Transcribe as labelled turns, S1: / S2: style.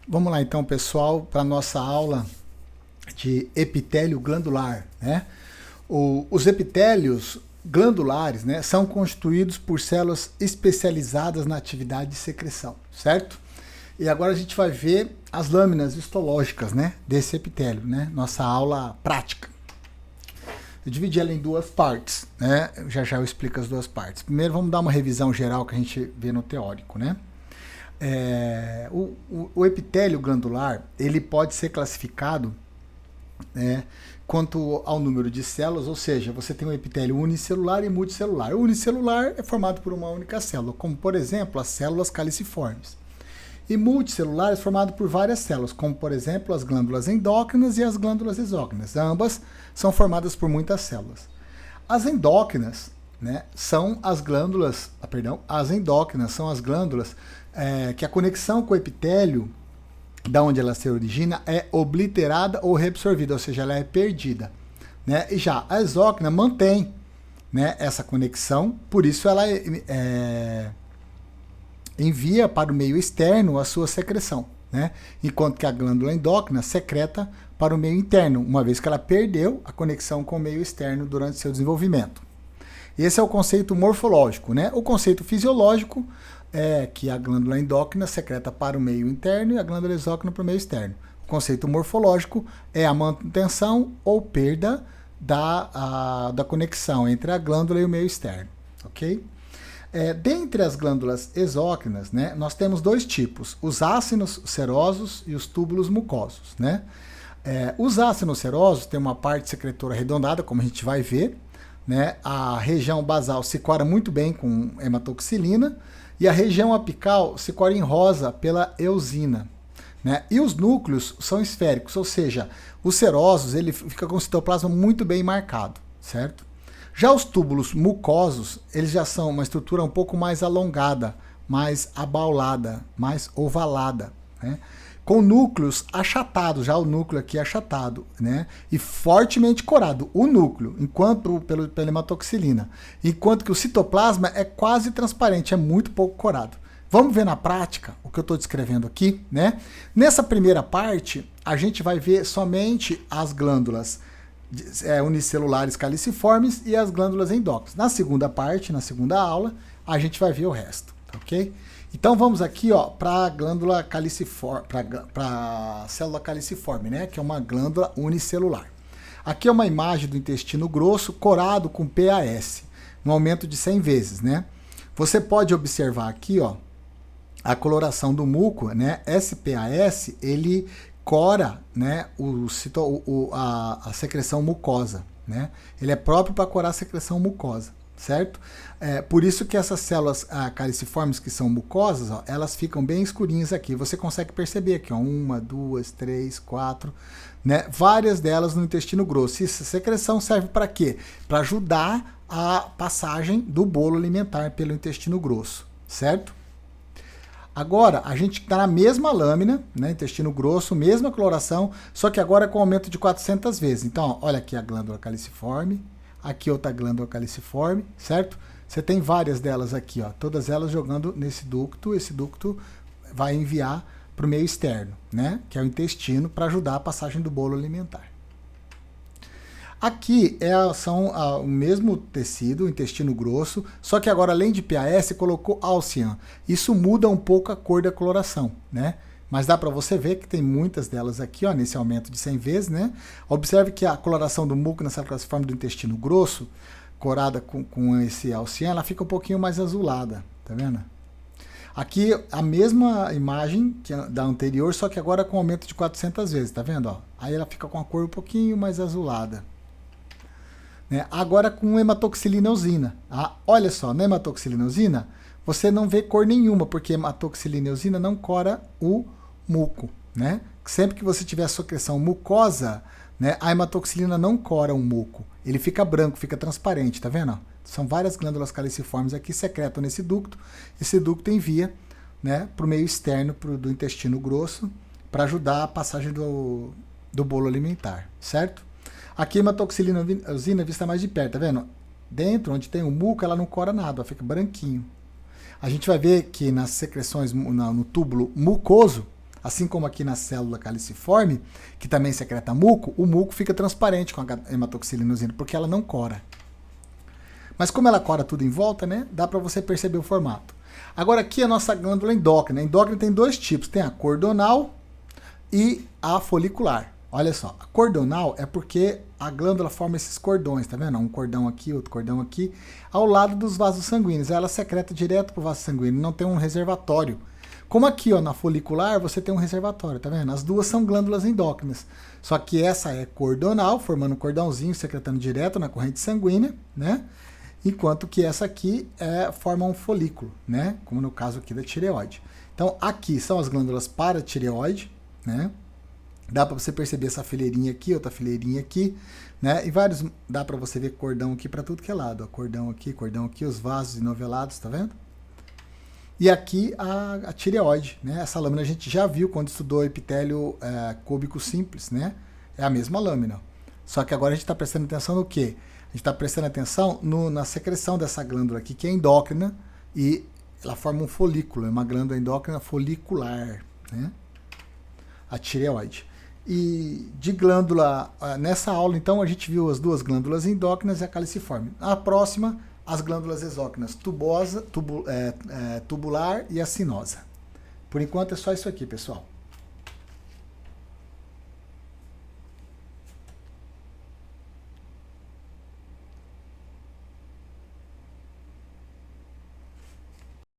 S1: Vamos lá então, pessoal, para a nossa aula de epitélio glandular, né? Os epitélios glandulares, né, são constituídos por células especializadas na atividade de secreção, certo? E agora a gente vai ver as lâminas histológicas, né, desse epitélio, né? Nossa aula prática. Eu dividi ela em duas partes, né? Já eu explico as duas partes. Primeiro vamos dar uma revisão geral que a gente vê no teórico, né? O epitélio glandular, ele pode ser classificado, né, quanto ao número de células, ou seja, você tem um epitélio unicelular e multicelular. O unicelular é formado por uma única célula, como por exemplo as células caliciformes. E multicelular é formado por várias células, como por exemplo as glândulas endócrinas e as glândulas exócrinas. Ambas são formadas por muitas células. As endócrinas, né, são as glândulas, as endócrinas são as glândulas que a conexão com o epitélio, da onde ela se origina, é obliterada ou reabsorvida, ou seja, ela é perdida, né? E já a exócrina mantém, né, essa conexão, por isso ela envia para o meio externo a sua secreção, né? Enquanto que a glândula endócrina secreta para o meio interno, uma vez que ela perdeu a conexão com o meio externo durante seu desenvolvimento. Esse é o conceito morfológico, né? O conceito fisiológico é que a glândula endócrina secreta para o meio interno e a glândula exócrina para o meio externo. O conceito morfológico é a manutenção ou perda da conexão entre a glândula e o meio externo, ok? Dentre as glândulas exócrinas, né, nós temos dois tipos, os ácinos serosos e os túbulos mucosos, né? Os ácinos serosos têm uma parte secretora arredondada, como a gente vai ver, né? A região basal se cora muito bem com hematoxilina e a região apical se cora em rosa pela eosina, né? E os núcleos são esféricos, ou seja, os serosos ele fica com o citoplasma muito bem marcado, certo? Já os túbulos mucosos, eles já são uma estrutura um pouco mais alongada, mais abaulada, mais ovalada, né? Com núcleos achatados, já o núcleo aqui é achatado, né? E fortemente corado, o núcleo, pela hematoxilina, enquanto que o citoplasma é quase transparente, é muito pouco corado. Vamos ver na prática o que eu estou descrevendo aqui, né? Nessa primeira parte, a gente vai ver somente as glândulas unicelulares caliciformes e as glândulas endócrinas. Na segunda parte, na segunda aula, a gente vai ver o resto, ok? Então vamos aqui, ó, para a glândula caliciforme, para a célula caliciforme, né, que é uma glândula unicelular. Aqui é uma imagem do intestino grosso corado com PAS, no aumento de 100 vezes, né? Você pode observar aqui, ó, a coloração do muco, né? SPAS, ele cora, né, a secreção mucosa, né? Ele é próprio para corar a secreção mucosa, certo? Por isso que essas células caliciformes que são mucosas, ó, elas ficam bem escurinhas aqui. Você consegue perceber aqui, ó, 1, 2, 3, 4, né? Várias delas no intestino grosso. E essa secreção serve para quê? Para ajudar a passagem do bolo alimentar pelo intestino grosso, certo? Agora, a gente está na mesma lâmina, né, intestino grosso, mesma coloração, só que agora com aumento de 400 vezes. Então, ó, olha aqui a glândula caliciforme, aqui outra glândula caliciforme, certo? Você tem várias delas aqui, ó, todas elas jogando nesse ducto. Esse ducto vai enviar para o meio externo, né, que é o intestino, para ajudar a passagem do bolo alimentar. Aqui são o mesmo tecido, o intestino grosso, só que agora além de PAS colocou Alcian. Isso muda um pouco a cor da coloração, né? Mas dá para você ver que tem muitas delas aqui, ó, nesse aumento de 100 vezes, né? Observe que a coloração do muco na célula caliciforme do intestino grosso, corada com esse Alcian, ela fica um pouquinho mais azulada, tá vendo? Aqui a mesma imagem que da anterior, só que agora com aumento de 400 vezes, tá vendo? Ó? Aí ela fica com a cor um pouquinho mais azulada. Né? Agora com hematoxilina eosina. Olha só, na hematoxilina eosina, você não vê cor nenhuma, porque hematoxilina eosina não cora o muco, né? Sempre que você tiver secreção mucosa, né, a hematoxilina não cora o muco. Ele fica branco, fica transparente, tá vendo? São várias glândulas caliciformes aqui secretam nesse ducto. Esse ducto envia, né, para o meio externo do intestino grosso para ajudar a passagem do bolo alimentar, certo? Aqui a hematoxilina eosina é vista mais de perto, tá vendo? Dentro, onde tem o muco, ela não cora nada, ela fica branquinho. A gente vai ver que nas secreções no túbulo mucoso, Assim como aqui na célula caliciforme, que também secreta muco, o muco fica transparente com a hematoxilina usina, porque ela não cora. Mas como ela cora tudo em volta, né, dá para você perceber o formato. Agora aqui a nossa glândula endócrina. A endócrina tem dois tipos, tem a cordonal e a folicular. Olha só, a cordonal é porque a glândula forma esses cordões, tá vendo? Um cordão aqui, outro cordão aqui, ao lado dos vasos sanguíneos. Ela secreta direto para o vaso sanguíneo, não tem um reservatório. Como aqui, ó, na folicular, você tem um reservatório, tá vendo? As duas são glândulas endócrinas. Só que essa é cordonal, formando um cordãozinho, secretando direto na corrente sanguínea, né? Enquanto que essa aqui forma um folículo, né? Como no caso aqui da tireoide. Então, aqui são as glândulas paratireoide, né? Dá para você perceber essa fileirinha aqui, outra fileirinha aqui, né? E vários, dá para você ver cordão aqui para tudo que é lado, ó. Cordão aqui, os vasos enovelados, tá vendo? E aqui a tireoide, né? Essa lâmina a gente já viu quando estudou epitélio cúbico simples, né? É a mesma lâmina. Só que agora a gente está prestando atenção no quê? A gente está prestando atenção na secreção dessa glândula aqui, que é endócrina, e ela forma um folículo, é uma glândula endócrina folicular, né? A tireoide. E de glândula, nessa aula, então, a gente viu as duas glândulas endócrinas e a caliciforme. A próxima, as glândulas exócrinas, tubular e a sinosa. Por enquanto é só isso aqui, pessoal.